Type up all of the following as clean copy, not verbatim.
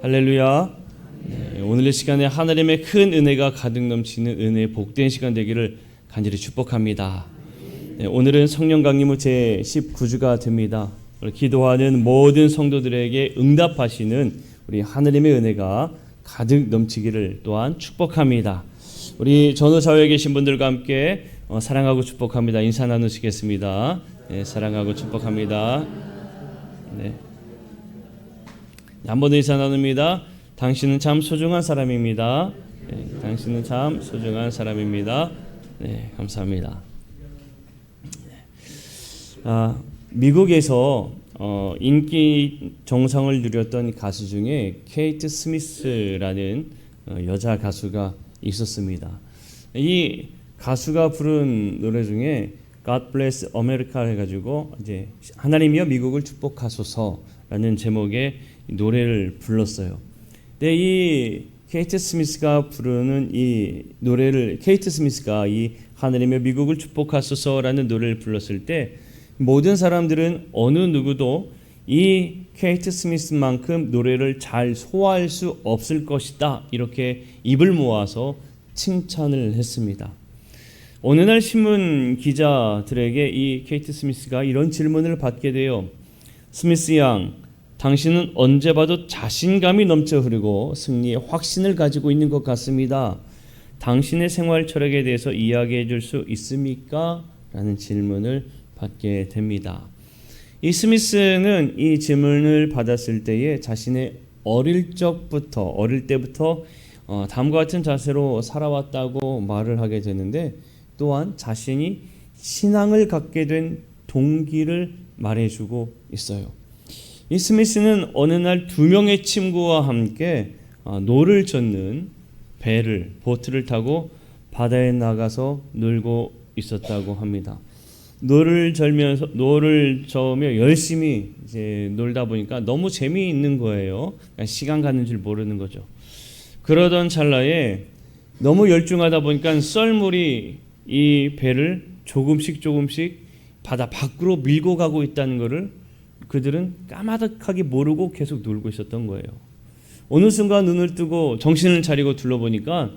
할렐루야. 오늘의 시간에 하나님의 큰 은혜가 가득 넘치는 은혜의 복된 시간 되기를 간절히 축복합니다. 오늘은 성령 강림의 제 19주가 됩니다. 기도하는 모든 성도들에게 응답하시는 우리 하나님의 은혜가 가득 넘치기를 또한 축복합니다. 우리 전후좌우에 계신 분들과 함께 사랑하고 축복합니다. 인사 나누시겠습니다. 사랑하고 축복합니다. 한 번 더 인사 나눕니다. 당신은 참 소중한 사람입니다. 당신은 참 소중한 사람입니다. 감사합니다. 미국에서 인기 정상을 누렸던 가수 중에 케이트 스미스라는 여자 가수가 있었습니다. 이 가수가 부른 노래 중에 God Bless America 해가지고 이제 하나님이여 미국을 축복하소서라는 제목의 노래를 불렀어요. 근데 이 케이트 스미스가 부르는 이 노래를 케이트 스미스가 이 하나님의 미국을 축복하소서라는 노래를 불렀을 때 모든 사람들은 어느 누구도 이 케이트 스미스만큼 노래를 잘 소화할 수 없을 것이다 이렇게 입을 모아서 칭찬을 했습니다. 어느 날 신문 기자들에게 이 케이트 스미스가 이런 질문을 받게 돼요. 스미스 양, 당신은 언제 봐도 자신감이 넘쳐 흐르고 승리의 확신을 가지고 있는 것 같습니다. 당신의 생활 철학에 대해서 이야기해 줄 수 있습니까? 라는 질문을 받게 됩니다. 이 스미스는 이 질문을 받았을 때에 자신의 어릴 때부터 다음과 같은 자세로 살아왔다고 말을 하게 되는데 또한 자신이 신앙을 갖게 된 동기를 말해주고 있어요. 이 스미스는 어느 날 2명의 친구와 함께 노를 젓는 보트를 타고 바다에 나가서 놀고 있었다고 합니다. 노를 저으며 열심히 이제 놀다 보니까 너무 재미있는 거예요. 그러니까 시간 가는 줄 모르는 거죠. 그러던 찰나에 너무 열중하다 보니까 썰물이 이 배를 조금씩 바다 밖으로 밀고 가고 있다는 것을 그들은 까마득하게 모르고 계속 놀고 있었던 거예요. 어느 순간 눈을 뜨고 정신을 차리고 둘러보니까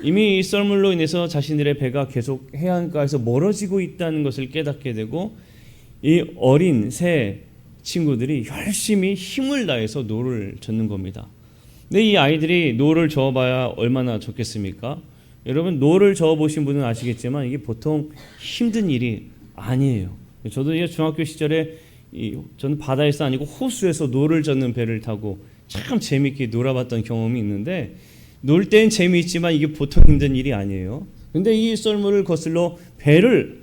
이미 이 썰물로 인해서 자신들의 배가 계속 해안가에서 멀어지고 있다는 것을 깨닫게 되고 이 어린 새 친구들이 열심히 힘을 다해서 노를 젓는 겁니다. 근데 이 아이들이 노를 저어봐야 얼마나 좋겠습니까? 여러분 노를 저어보신 분은 아시겠지만 이게 보통 힘든 일이 아니에요. 저도 중학교 시절에 저는 바다에서 아니고 호수에서 노를 젓는 배를 타고 참 재미있게 놀아봤던 경험이 있는데 놀 땐 재미있지만 이게 보통 힘든 일이 아니에요. 근데 이 썰물을 거슬러 배를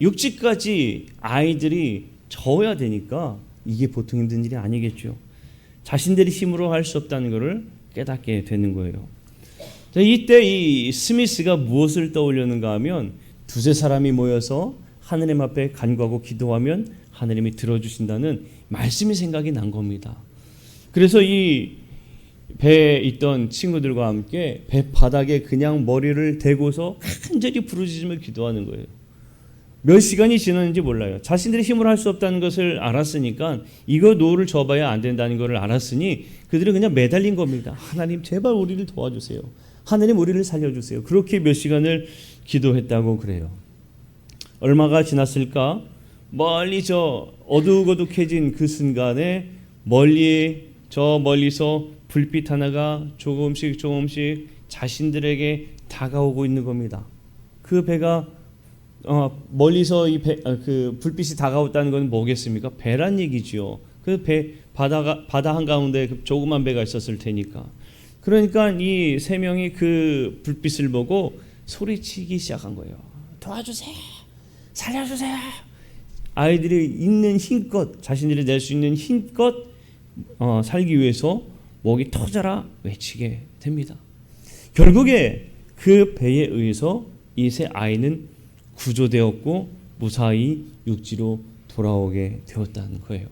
육지까지 아이들이 저어야 되니까 이게 보통 힘든 일이 아니겠죠. 자신들이 힘으로 할 수 없다는 것을 깨닫게 되는 거예요. 이때 이 스미스가 무엇을 떠올렸는가 하면 두세 사람이 모여서 하느님 앞에 간구하고 기도하면 하느님이 들어주신다는 말씀이 생각이 난 겁니다. 그래서 이 배에 있던 친구들과 함께 배 바닥에 그냥 머리를 대고서 간절히 부르짖으며 기도하는 거예요. 몇 시간이 지났는지 몰라요. 자신들이 힘을 할 수 없다는 것을 알았으니까 이거 노를 져봐야 안 된다는 것을 알았으니 그들은 그냥 매달린 겁니다. 하나님 제발 우리를 도와주세요. 하나님 우리를 살려주세요. 그렇게 몇 시간을 기도했다고 그래요. 얼마가 지났을까? 멀리 저 어둑어둑해진 그 순간에 멀리서 불빛 하나가 조금씩 자신들에게 다가오고 있는 겁니다. 그 배가 멀리서 그 불빛이 다가왔다는 건 뭐겠습니까? 배란 얘기죠. 그 배 바다 한가운데 그 조그만 배가 있었을 테니까. 그러니까 이 세 명이 그 불빛을 보고 소리치기 시작한 거예요. 도와주세요. 살려주세요. 아이들이 있는 힘껏 자신들이 낼 수 있는 힘껏 살기 위해서 목이 터져라 외치게 됩니다. 결국에 그 배에 의해서 이 세 아이는 구조되었고 무사히 육지로 돌아오게 되었다는 거예요.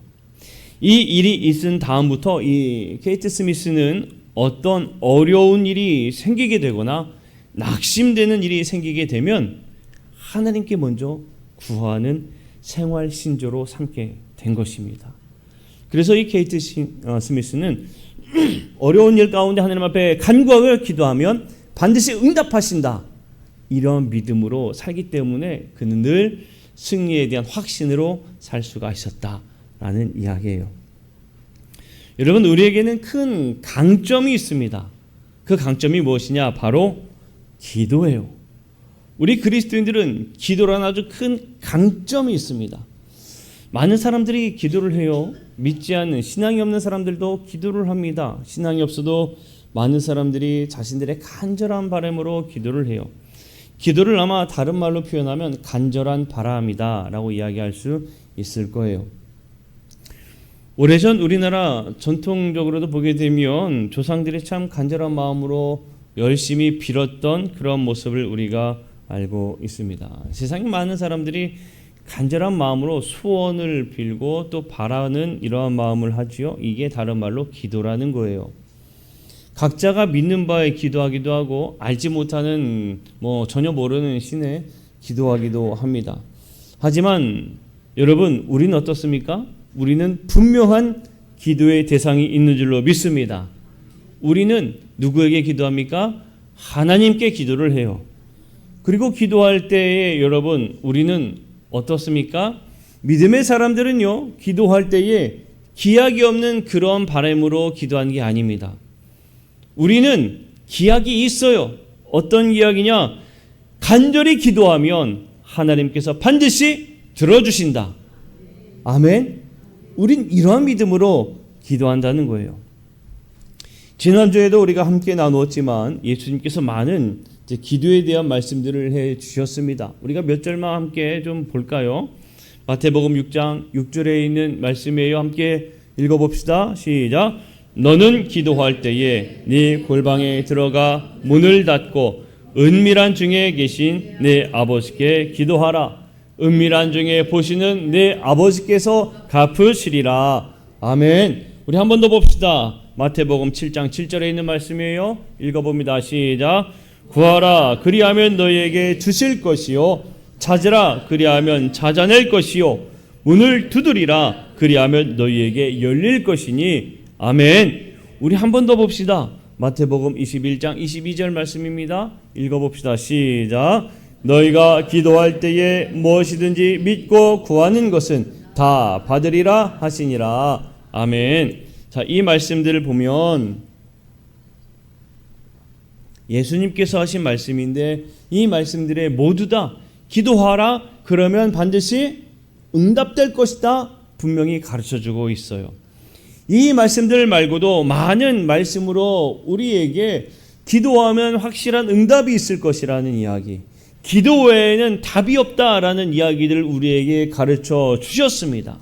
이 일이 있은 다음부터 이 케이트 스미스는 어떤 어려운 일이 생기게 되거나 낙심되는 일이 생기게 되면 하나님께 먼저 구하는 생활 신조로 삼게 된 것입니다. 그래서 이 케이트 스미스는 어려운 일 가운데 하나님 앞에 간구하며 기도하면 반드시 응답하신다. 이런 믿음으로 살기 때문에 그는 늘 승리에 대한 확신으로 살 수가 있었다라는 이야기예요. 여러분, 우리에게는 큰 강점이 있습니다. 그 강점이 무엇이냐? 바로 기도예요. 우리 그리스도인들은 기도라는 아주 큰 강점이 있습니다. 많은 사람들이 기도를 해요. 믿지 않는 신앙이 없는 사람들도 기도를 합니다. 신앙이 없어도 많은 사람들이 자신들의 간절한 바람으로 기도를 해요. 기도를 아마 다른 말로 표현하면 간절한 바람이다 라고 이야기할 수 있을 거예요. 오래전 우리나라 전통적으로도 보게 되면 조상들이 참 간절한 마음으로 열심히 빌었던 그런 모습을 우리가 알고 있습니다. 세상에 많은 사람들이 간절한 마음으로 소원을 빌고 또 바라는 이러한 마음을 하지요. 이게 다른 말로 기도라는 거예요. 각자가 믿는 바에 기도하기도 하고 알지 못하는 전혀 모르는 신에 기도하기도 합니다. 하지만 여러분, 우리는 어떻습니까? 우리는 분명한 기도의 대상이 있는 줄로 믿습니다. 우리는 누구에게 기도합니까? 하나님께 기도를 해요. 그리고 기도할 때에 여러분, 우리는 어떻습니까? 믿음의 사람들은요, 기도할 때에 기약이 없는 그런 바람으로 기도하는 게 아닙니다. 우리는 기약이 있어요. 어떤 기약이냐? 간절히 기도하면 하나님께서 반드시 들어주신다. 아멘. 우린 이러한 믿음으로 기도한다는 거예요. 지난주에도 우리가 함께 나누었지만 예수님께서 많은 기도에 대한 말씀들을 해 주셨습니다. 우리가 몇 절만 함께 좀 볼까요? 마태복음 6장 6절에 있는 말씀이에요. 함께 읽어봅시다. 시작. 너는 기도할 때에 네 골방에 들어가 문을 닫고 은밀한 중에 계신 네 아버지께 기도하라. 은밀한 중에 보시는 네 아버지께서 갚으시리라. 아멘. 우리 한 번 더 봅시다. 마태복음 7장 7절에 있는 말씀이에요. 읽어봅니다. 시작. 구하라 그리하면 너희에게 주실 것이요 찾으라 그리하면 찾아낼 것이요 문을 두드리라 그리하면 너희에게 열릴 것이니. 아멘. 우리 한 번 더 봅시다. 마태복음 21장 22절 말씀입니다. 읽어봅시다. 시작. 너희가 기도할 때에 무엇이든지 믿고 구하는 것은 다 받으리라 하시니라. 아멘. 자, 이 말씀들을 보면 예수님께서 하신 말씀인데 이 말씀들에 모두 다 기도하라 그러면 반드시 응답될 것이다 분명히 가르쳐주고 있어요. 이 말씀들 말고도 많은 말씀으로 우리에게 기도하면 확실한 응답이 있을 것이라는 이야기, 기도 외에는 답이 없다라는 이야기들을 우리에게 가르쳐 주셨습니다.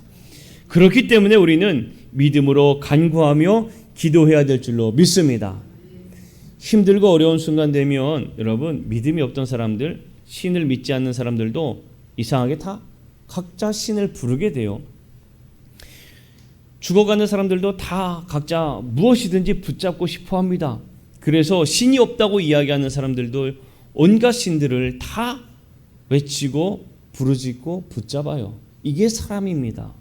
그렇기 때문에 우리는 믿음으로 간구하며 기도해야 될 줄로 믿습니다. 힘들고 어려운 순간 되면 여러분, 믿음이 없던 사람들, 신을 믿지 않는 사람들도 이상하게 다 각자 신을 부르게 돼요. 죽어가는 사람들도 다 각자 무엇이든지 붙잡고 싶어 합니다. 그래서 신이 없다고 이야기하는 사람들도 온갖 신들을 다 외치고 부르짖고 붙잡아요. 이게 사람입니다.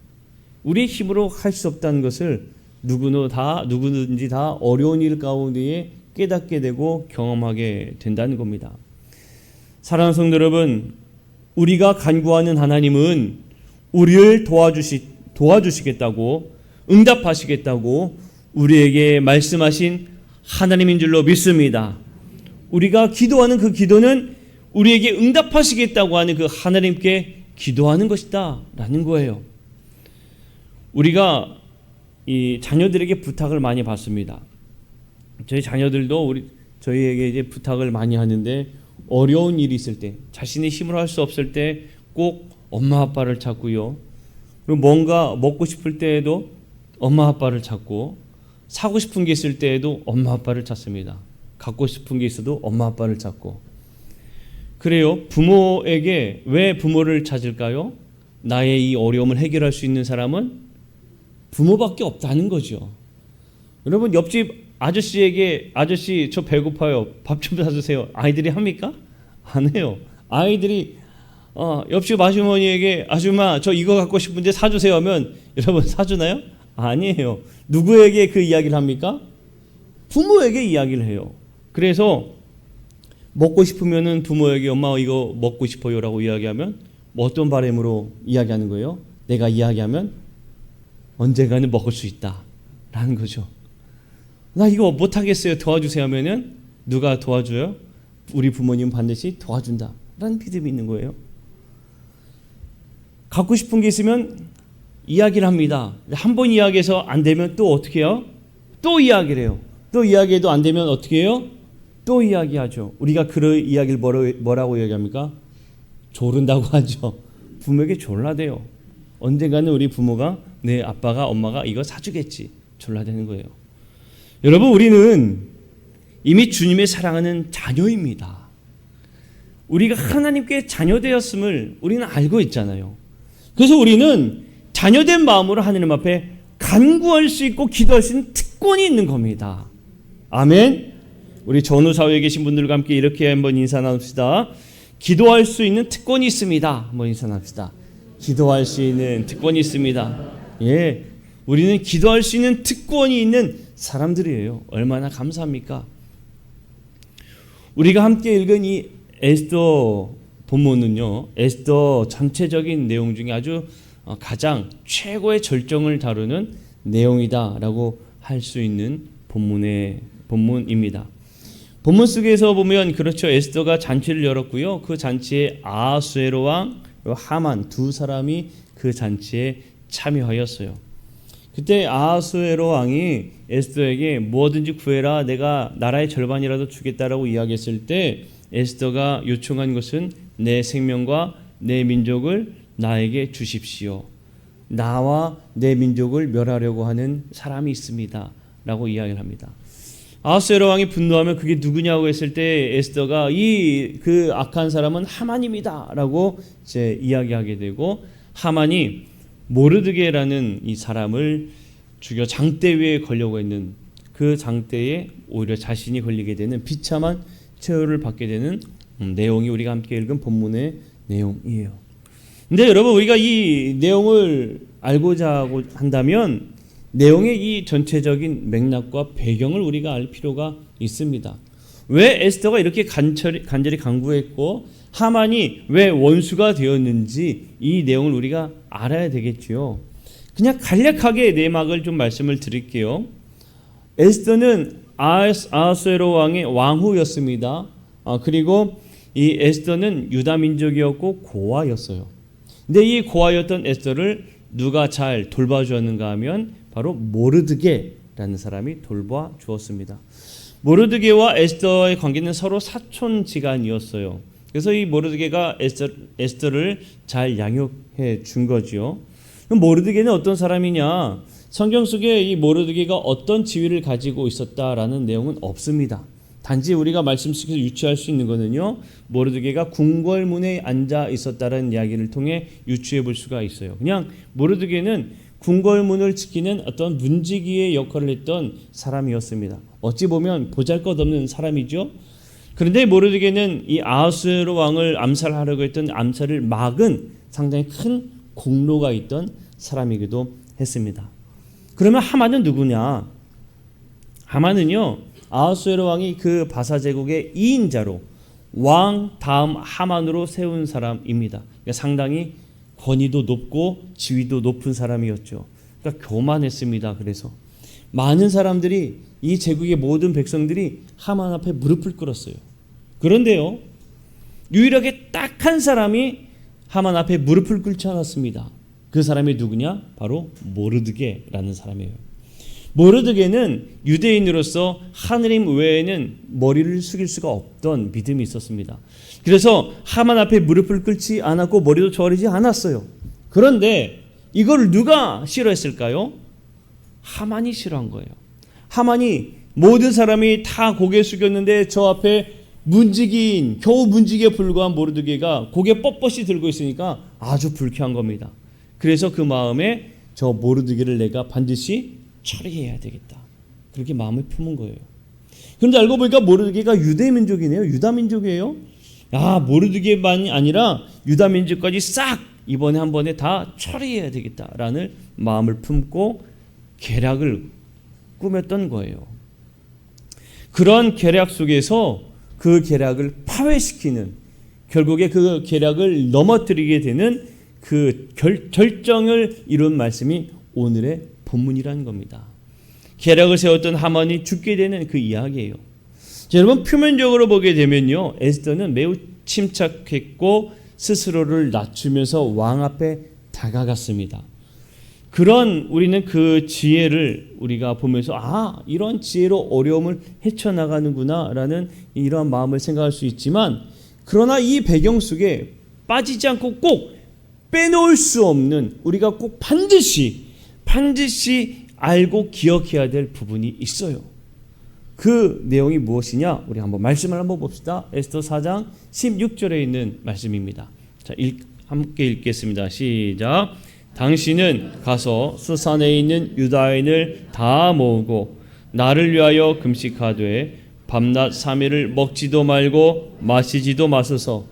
우리의 힘으로 할 수 없다는 것을 누구든지 다 어려운 일 가운데에 깨닫게 되고 경험하게 된다는 겁니다. 사랑하는 성도 여러분, 우리가 간구하는 하나님은 우리를 도와주시겠다고, 응답하시겠다고 우리에게 말씀하신 하나님인 줄로 믿습니다. 우리가 기도하는 그 기도는 우리에게 응답하시겠다고 하는 그 하나님께 기도하는 것이다 라는 거예요. 우리가 이 자녀들에게 부탁을 많이 받습니다. 저희 자녀들도 저희에게 이제 부탁을 많이 하는데, 어려운 일이 있을 때, 자신의 힘으로 할 수 없을 때 꼭 엄마 아빠를 찾고요. 그리고 뭔가 먹고 싶을 때에도 엄마 아빠를 찾고, 사고 싶은 게 있을 때에도 엄마 아빠를 찾습니다. 갖고 싶은 게 있어도 엄마 아빠를 찾고. 그래요. 부모에게 왜 부모를 찾을까요? 나의 이 어려움을 해결할 수 있는 사람은 부모밖에 없다는 거죠. 여러분, 옆집 아저씨에게 아저씨 저 배고파요, 밥 좀 사주세요, 아이들이 합니까? 안 해요. 아이들이 옆집 아주머니에게 아줌마 저 이거 갖고 싶은데 사주세요 하면 여러분 사주나요? 아니에요. 누구에게 그 이야기를 합니까? 부모에게 이야기를 해요. 그래서 먹고 싶으면은 부모에게 엄마 이거 먹고 싶어요라고 이야기하면 뭐 어떤 바람으로 이야기하는 거예요? 내가 이야기하면 언젠가는 먹을 수 있다라는 거죠. 나 이거 못하겠어요. 도와주세요 하면은 누가 도와줘요? 우리 부모님 반드시 도와준다라는 믿음이 있는 거예요. 갖고 싶은 게 있으면 이야기를 합니다. 한 번 이야기해서 안 되면 또 어떻게 해요? 또 이야기를 해요. 또 이야기해도 안 되면 어떻게 해요? 또 이야기하죠. 우리가 그 이야기를 뭐라고 이야기합니까? 조른다고 하죠. 부모에게 졸라대요. 언젠가는 우리 부모가 내 아빠가 엄마가 이거 사주겠지. 졸라대는 거예요. 여러분, 우리는 이미 주님의 사랑하는 자녀입니다. 우리가 하나님께 자녀되었음을 우리는 알고 있잖아요. 그래서 우리는 자녀된 마음으로 하나님 앞에 간구할 수 있고 기도할 수 있는 특권이 있는 겁니다. 아멘. 우리 전후사회에 계신 분들과 함께 이렇게 한번 인사 나눕시다. 기도할 수 있는 특권이 있습니다. 한번 인사 나눕시다. 기도할 수 있는 특권이 있습니다. 예, 우리는 기도할 수 있는 특권이 있는 사람들이에요. 얼마나 감사합니까? 우리가 함께 읽은 이 에스더 본문은요, 에스더 전체적인 내용 중에 아주 가장 최고의 절정을 다루는 내용이다라고 할 수 있는 본문입니다. 본문 속에서 보면 그렇죠. 에스더가 잔치를 열었고요. 그 잔치에 아하수에로 왕, 하만 두 사람이 그 잔치에 참여하였어요. 그때 아하수에로 왕이 에스더에게 뭐든지 구해라, 내가 나라의 절반이라도 주겠다라고 이야기했을 때 에스더가 요청한 것은 내 생명과 내 민족을 나에게 주십시오. 나와 내 민족을 멸하려고 하는 사람이 있습니다 라고 이야기를 합니다. 아하수에로 왕이 분노하면 그게 누구냐고 했을 때 에스더가 그 악한 사람은 하만입니다 라고 이제 이야기하게 되고, 하만이 모르드게라는 이 사람을 죽여 장대 위에 걸려고 했는 그 장대에 오히려 자신이 걸리게 되는 비참한 처우를 받게 되는 내용이 우리가 함께 읽은 본문의 내용이에요. 근데 여러분, 우리가 이 내용을 알고자 한다면 내용의 이 전체적인 맥락과 배경을 우리가 알 필요가 있습니다. 왜 에스더가 이렇게 간절히 간구했고 하만이 왜 원수가 되었는지 이 내용을 우리가 알아야 되겠지요. 그냥 간략하게 내막을 좀 말씀을 드릴게요. 에스더는 아하수에로 왕의 왕후였습니다. 그리고 이 에스더는 유다 민족이었고 고아였어요. 근데 이 고아였던 에스더를 누가 잘 돌봐주었는가 하면 바로 모르드게라는 사람이 돌봐주었습니다. 모르드게와 에스더의 관계는 서로 사촌지간이었어요. 그래서 이 모르드게가 에스더를 잘 양육해 준 거지요. 그럼 모르드게는 어떤 사람이냐? 성경 속에 이 모르드게가 어떤 지위를 가지고 있었다라는 내용은 없습니다. 단지 우리가 말씀 속에서 유추할 수 있는 것은요, 모르드게가 궁궐문에 앉아 있었다는 이야기를 통해 유추해 볼 수가 있어요. 그냥 모르드게는 궁궐문을 지키는 어떤 문지기의 역할을 했던 사람이었습니다. 어찌 보면 보잘것없는 사람이죠. 그런데 모르드게는 이 아하수에로 왕을 암살하려고 했던 암살을 막은 상당히 큰 공로가 있던 사람이기도 했습니다. 그러면 하만은 누구냐? 하만은요, 아하수에로 왕이 그 바사 제국의 2인자로 왕 다음 하만으로 세운 사람입니다. 그러니까 상당히 권위도 높고 지위도 높은 사람이었죠. 그러니까 교만했습니다. 그래서 많은 사람들이, 이 제국의 모든 백성들이 하만 앞에 무릎을 꿇었어요. 그런데요, 유일하게 딱 한 사람이 하만 앞에 무릎을 꿇지 않았습니다. 그 사람이 누구냐? 바로 모르드게라는 사람이에요. 모르드게는 유대인으로서 하느님 외에는 머리를 숙일 수가 없던 믿음이 있었습니다. 그래서 하만 앞에 무릎을 꿇지 않았고 머리도 저리지 않았어요. 그런데 이걸 누가 싫어했을까요? 하만이 싫어한 거예요. 하만이 모든 사람이 다 고개 숙였는데 저 앞에 겨우 문지기에 불과한 모르드게가 고개 뻣뻣이 들고 있으니까 아주 불쾌한 겁니다. 그래서 그 마음에 저 모르드게를 내가 반드시 처리해야 되겠다. 그렇게 마음을 품은 거예요. 그런데 알고 보니까 모르드게가 유대 민족이네요. 유다 민족이에요. 모르드게만이 아니라 유다 민족까지 싹 이번에 한 번에 다 처리해야 되겠다라는 마음을 품고 계략을 꾸몄던 거예요. 그런 계략 속에서 그 계략을 파괴시키는, 결국에 그 계략을 넘어뜨리게 되는 그 결정을 이룬 말씀이 오늘의 본문이라는 겁니다. 계략을 세웠던 하만이 죽게 되는 그 이야기예요. 자, 여러분, 표면적으로 보게 되면요, 에스더는 매우 침착했고 스스로를 낮추면서 왕 앞에 다가갔습니다. 그런 우리는 그 지혜를 우리가 보면서 이런 지혜로 어려움을 헤쳐나가는구나 라는 이러한 마음을 생각할 수 있지만, 그러나 이 배경 속에 빠지지 않고 꼭 빼놓을 수 없는, 우리가 꼭 반드시 알고 기억해야 될 부분이 있어요. 그 내용이 무엇이냐? 우리 한번 말씀을 한번 봅시다. 에스더 4장 16절에 있는 말씀입니다. 자, 함께 읽겠습니다. 시작. 당신은 가서 수산에 있는 유다인을 다 모으고 나를 위하여 금식하되 밤낮 3일을 먹지도 말고 마시지도 마소서.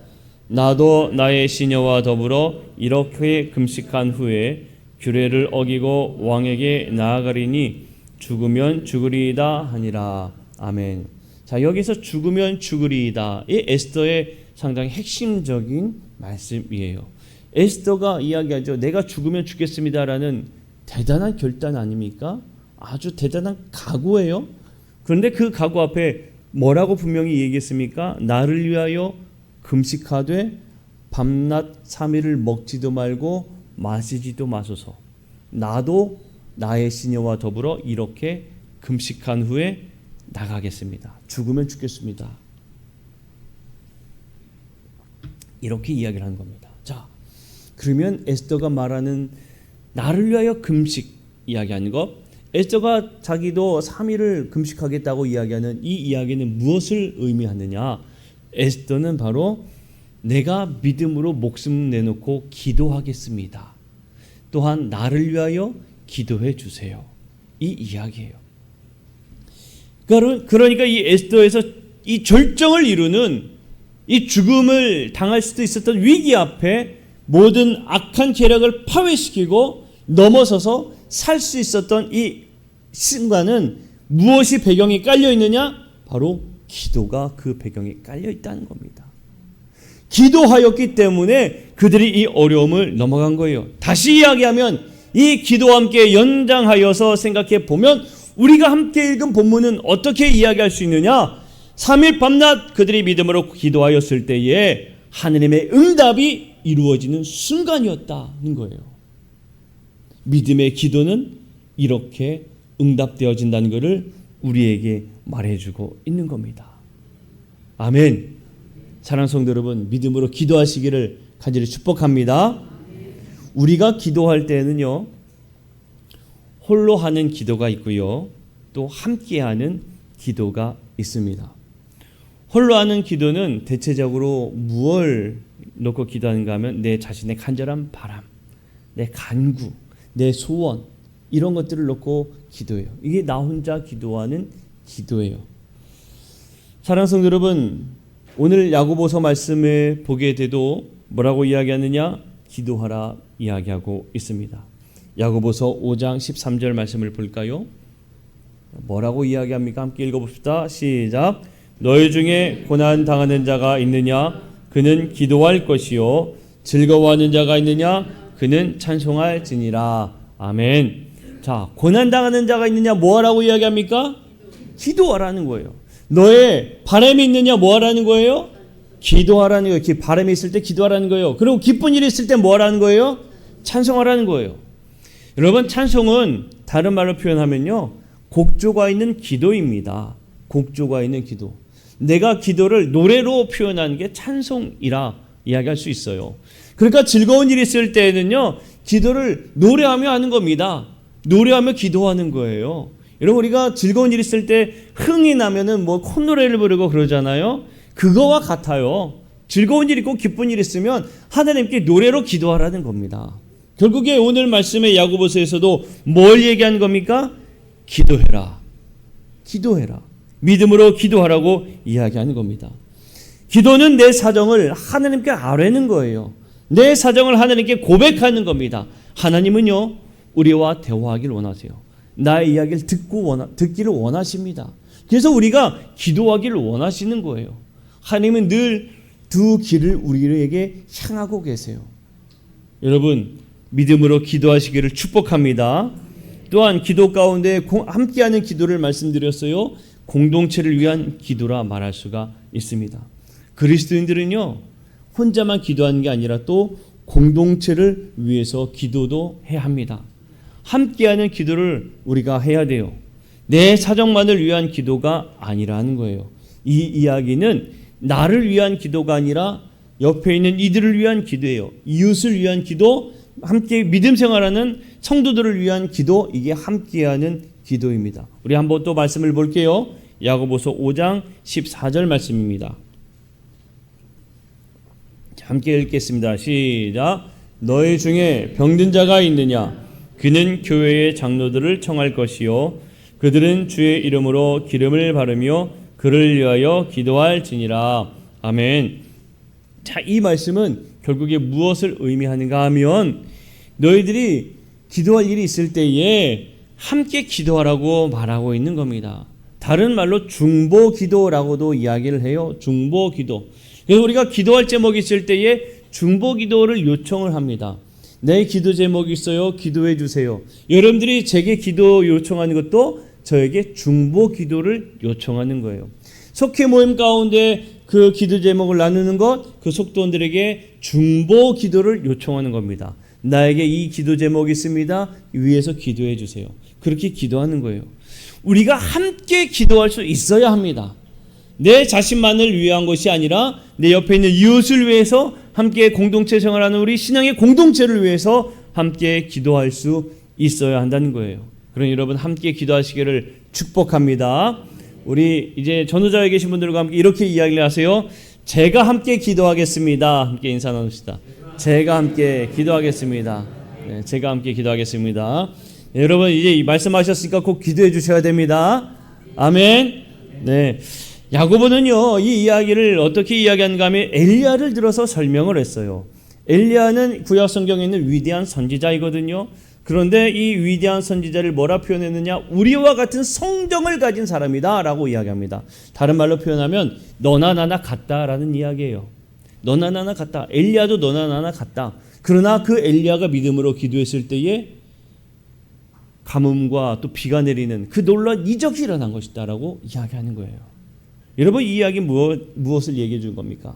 나도 나의 시녀와 더불어 이렇게 금식한 후에 규례를 어기고 왕에게 나아가리니 죽으면 죽으리이다 하니라. 아멘. 자, 여기서 죽으면 죽으리이다, 이 에스더의 상당히 핵심적인 말씀이에요. 에스더가 이야기하죠. 내가 죽으면 죽겠습니다라는 대단한 결단 아닙니까? 아주 대단한 각오예요. 그런데 그 각오 앞에 뭐라고 분명히 얘기했습니까? 나를 위하여 금식하되 밤낮 3일을 먹지도 말고 마시지도 마소서. 나도 나의 시녀와 더불어 이렇게 금식한 후에 나가겠습니다. 죽으면 죽겠습니다. 이렇게 이야기를 하는 겁니다. 자, 그러면 에스더가 말하는 나를 위하여 금식 이야기하는 것, 에스더가 자기도 3일을 금식하겠다고 이야기하는 이 이야기는 무엇을 의미하느냐? 에스더는 바로 내가 믿음으로 목숨 내놓고 기도하겠습니다. 또한 나를 위하여 기도해 주세요. 이 이야기예요. 그러니까 이 에스더에서 이 절정을 이루는, 이 죽음을 당할 수도 있었던 위기 앞에 모든 악한 계략을 파괴시키고 넘어서서 살 수 있었던 이 순간은 무엇이 배경에 깔려 있느냐? 바로 기도가 그 배경에 깔려 있다는 겁니다. 기도하였기 때문에 그들이 이 어려움을 넘어간 거예요. 다시 이야기하면 이 기도와 함께 연장하여서 생각해 보면 우리가 함께 읽은 본문은 어떻게 이야기할 수 있느냐? 3일 밤낮 그들이 믿음으로 기도하였을 때에 하느님의 응답이 이루어지는 순간이었다는 거예요. 믿음의 기도는 이렇게 응답되어진다는 것을 우리에게 말해주고 있는 겁니다. 아멘. 사랑하는 성도 여러분, 믿음으로 기도하시기를 간절히 축복합니다. 우리가 기도할 때는요, 홀로 하는 기도가 있고요, 또 함께 하는 기도가 있습니다. 홀로 하는 기도는 대체적으로 무엇을 놓고 기도하는가 하면 내 자신의 간절한 바람, 내 간구, 내 소원, 이런 것들을 놓고 기도해요. 이게 나 혼자 기도하는 기도예요. 사랑하는 성도 여러분, 오늘 야고보서 말씀을 보게 돼도 뭐라고 이야기하느냐? 기도하라 이야기하고 있습니다. 야고보서 5장 13절 말씀을 볼까요? 뭐라고 이야기합니까? 함께 읽어봅시다. 시작. 너희 중에 고난 당하는 자가 있느냐? 그는 기도할 것이요. 즐거워하는 자가 있느냐? 그는 찬송할지니라. 아멘. 자, 고난 당하는 자가 있느냐? 뭐하라고 이야기합니까? 기도하라는 거예요. 너의 바람이 있느냐? 뭐하라는 거예요? 기도하라는 거예요. 바람이 있을 때 기도하라는 거예요. 그리고 기쁜 일이 있을 때 뭐하라는 거예요? 찬송하라는 거예요. 여러분, 찬송은 다른 말로 표현하면요, 곡조가 있는 기도입니다. 곡조가 있는 기도. 내가 기도를 노래로 표현하는 게 찬송이라 이야기할 수 있어요. 그러니까 즐거운 일이 있을 때에는요, 기도를 노래하며 하는 겁니다. 노래하며 기도하는 거예요. 여러분, 우리가 즐거운 일이 있을 때 흥이 나면은 뭐 콧노래를 부르고 그러잖아요. 그거와 같아요. 즐거운 일 있고 기쁜 일 있으면 하나님께 노래로 기도하라는 겁니다. 결국에 오늘 말씀의 야고보서에서도 뭘 얘기한 겁니까? 기도해라. 기도해라. 믿음으로 기도하라고 이야기하는 겁니다. 기도는 내 사정을 하나님께 아뢰는 거예요. 내 사정을 하나님께 고백하는 겁니다. 하나님은요, 우리와 대화하기를 원하세요. 나의 이야기를 듣기를 원하십니다. 그래서 우리가 기도하기를 원하시는 거예요. 하나님은 늘 두 길을 우리에게 향하고 계세요. 여러분, 믿음으로 기도하시기를 축복합니다. 또한 기도 가운데 함께하는 기도를 말씀드렸어요. 공동체를 위한 기도라 말할 수가 있습니다. 그리스도인들은요, 혼자만 기도하는 게 아니라 또 공동체를 위해서 기도도 해야 합니다. 함께하는 기도를 우리가 해야 돼요. 내 사정만을 위한 기도가 아니라는 거예요. 이 이야기는 나를 위한 기도가 아니라 옆에 있는 이들을 위한 기도예요. 이웃을 위한 기도, 함께 믿음 생활하는 성도들을 위한 기도, 이게 함께하는 기도입니다. 우리 한번 또 말씀을 볼게요. 야고보서 5장 14절 말씀입니다. 함께 읽겠습니다. 시작. 너희 중에 병든 자가 있느냐? 그는 교회의 장로들을 청할 것이요 그들은 주의 이름으로 기름을 바르며 그를 위하여 기도할지니라. 아멘. 자, 이 말씀은 결국에 무엇을 의미하는가 하면 너희들이 기도할 일이 있을 때에 함께 기도하라고 말하고 있는 겁니다. 다른 말로 중보기도라고도 이야기를 해요. 중보기도. 그래서 우리가 기도할 제목이 있을 때에 중보기도를 요청을 합니다. 내 기도 제목이 있어요. 기도해 주세요. 여러분들이 제게 기도 요청하는 것도 저에게 중보기도를 요청하는 거예요. 속회 모임 가운데 그 기도 제목을 나누는 것, 그 속도원들에게 중보기도를 요청하는 겁니다. 나에게 이 기도 제목이 있습니다. 위에서 기도해 주세요. 그렇게 기도하는 거예요. 우리가 함께 기도할 수 있어야 합니다. 내 자신만을 위한 것이 아니라 내 옆에 있는 이웃을 위해서 함께 공동체 생활하는 우리 신앙의 공동체를 위해서 함께 기도할 수 있어야 한다는 거예요. 그러니 여러분 함께 기도하시기를 축복합니다. 우리 이제 전후자에 계신 분들과 함께 이렇게 이야기를 하세요. 제가 함께 기도하겠습니다. 함께 인사 나눕시다. 제가 함께 기도하겠습니다. 네, 제가 함께 기도하겠습니다. 네, 여러분 이제 말씀하셨으니까 꼭 기도해 주셔야 됩니다. 아멘. 네, 야고보는요 이 이야기를 어떻게 이야기하는가 하면 엘리야를 들어서 설명을 했어요. 엘리야는 구약 성경에 있는 위대한 선지자이거든요. 그런데 이 위대한 선지자를 뭐라 표현했느냐? 우리와 같은 성정을 가진 사람이다 라고 이야기합니다. 다른 말로 표현하면 너나 나나 같다라는 이야기예요. 너나 나나 같다. 엘리야도 너나 나나 같다. 그러나 그 엘리야가 믿음으로 기도했을 때에 가뭄과 또 비가 내리는 그 놀라운 이적이 일어난 것이다 라고 이야기하는 거예요. 여러분 이 이야기 무엇을 얘기해 준 겁니까?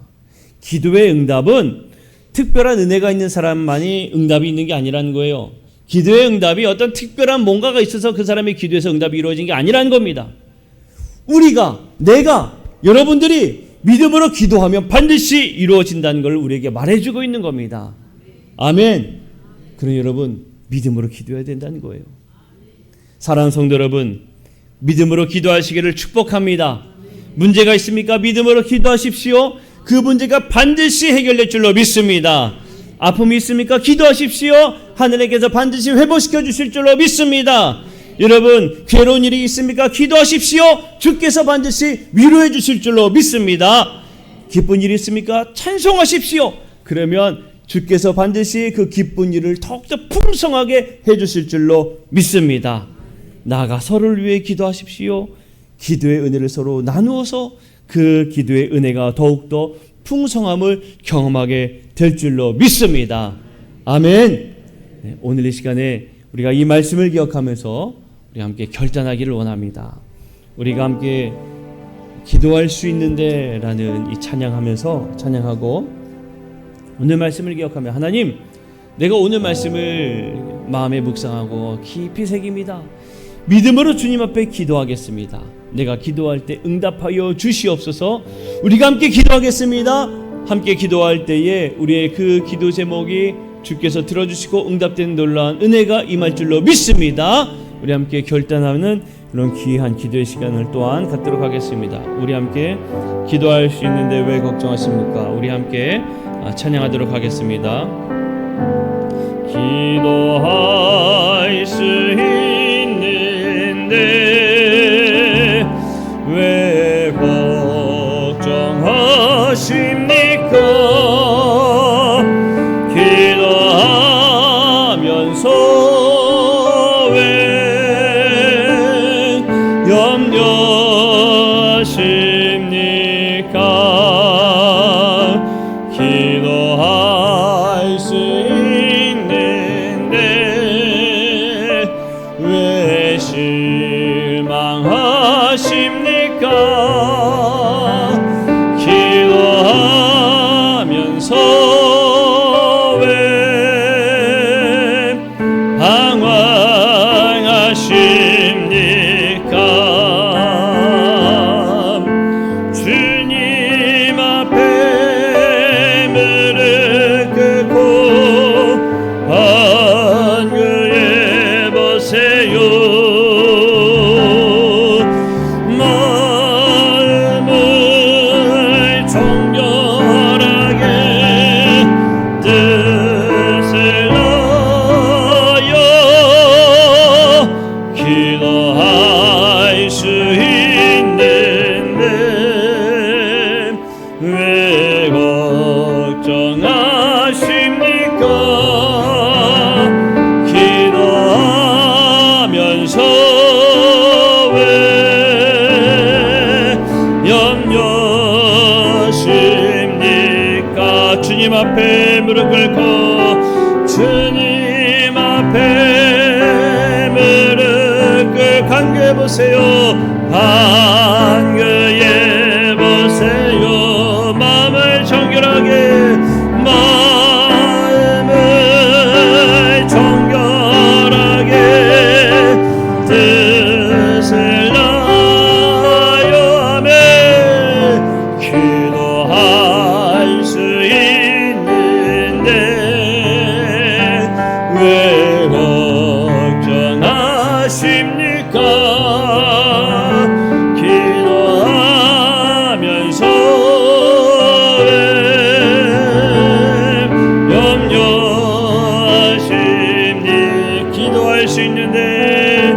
기도의 응답은 특별한 은혜가 있는 사람만이 응답이 있는 게 아니라는 거예요. 기도의 응답이 어떤 특별한 뭔가가 있어서 그 사람의 기도에서 응답이 이루어진 게 아니라는 겁니다. 우리가, 내가, 여러분들이 믿음으로 기도하면 반드시 이루어진다는 걸 우리에게 말해주고 있는 겁니다. 아멘. 그럼 여러분 믿음으로 기도해야 된다는 거예요. 사랑하는 성도 여러분, 믿음으로 기도하시기를 축복합니다. 문제가 있습니까? 믿음으로 기도하십시오. 그 문제가 반드시 해결될 줄로 믿습니다. 아픔이 있습니까? 기도하십시오. 하늘에게서 반드시 회복시켜 주실 줄로 믿습니다. 여러분 괴로운 일이 있습니까? 기도하십시오. 주께서 반드시 위로해 주실 줄로 믿습니다. 기쁜 일이 있습니까? 찬송하십시오. 그러면 주께서 반드시 그 기쁜 일을 더욱더 풍성하게 해 주실 줄로 믿습니다. 나아가 서로를 위해 기도하십시오. 기도의 은혜를 서로 나누어서 그 기도의 은혜가 더욱더 풍성함을 경험하게 될 줄로 믿습니다. 아멘. 네, 오늘 이 시간에 우리가 이 말씀을 기억하면서 우리 함께 결단하기를 원합니다. 우리가 함께 기도할 수 있는데 라는 이 찬양하고 오늘 말씀을 기억하며 하나님, 내가 오늘 말씀을 마음에 묵상하고 깊이 새깁니다. 믿음으로 주님 앞에 기도하겠습니다. 내가 기도할 때 응답하여 주시옵소서. 우리가 함께 기도하겠습니다. 함께 기도할 때에 우리의 그 기도 제목이 주께서 들어주시고 응답되는 놀라운 은혜가 임할 줄로 믿습니다. 우리 함께 결단하는 그런 귀한 기도의 시간을 또한 갖도록 하겠습니다. 우리 함께 기도할 수 있는데 왜 걱정하십니까? 우리 함께 찬양하도록 하겠습니다. 기도할 수 있는데 왜 걱정하십니까? 기도하면서 왜 염려 기도할 수 있는데 왜 실망하십니까? 기도하면서 왜 방황하십니까? 주님 앞에 무릎 꿇고 반겨해 보세요. 마음을 정결하게 뜻을 다하여 기도할 수 있는데 왜 걱정하십니까? 기도하면서 왜 염려하십니까? 주님 앞에 무릎 꿇고 주님 앞에 무릎 꿇고 간구해 보세요. 간구해 보세요. 마음을 정결하게, 마음을 정결하게 뜻을 다하여 하며 기도할 수 있는데 왜 걱정하십니까? 기도하면서 왜 염려하십니까? 기도할 수 있는데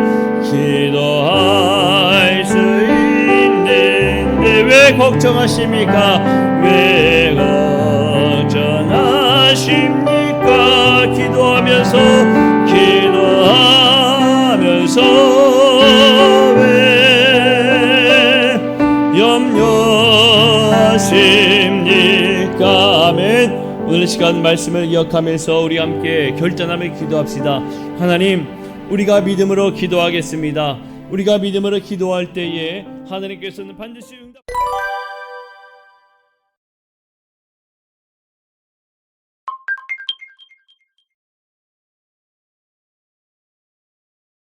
기도할 수 있는데 왜 걱정하십니까? 왜 걱정하십니까? 기도하면서 왜 염려하십니까? 아멘. 오늘 시간 말씀을 기억하면서 우리 함께 결단하며 기도합시다. 하나님, 우리가 믿음으로 기도하겠습니다. 우리가 믿음으로 기도할 때에 하나님께서는 반드시 응답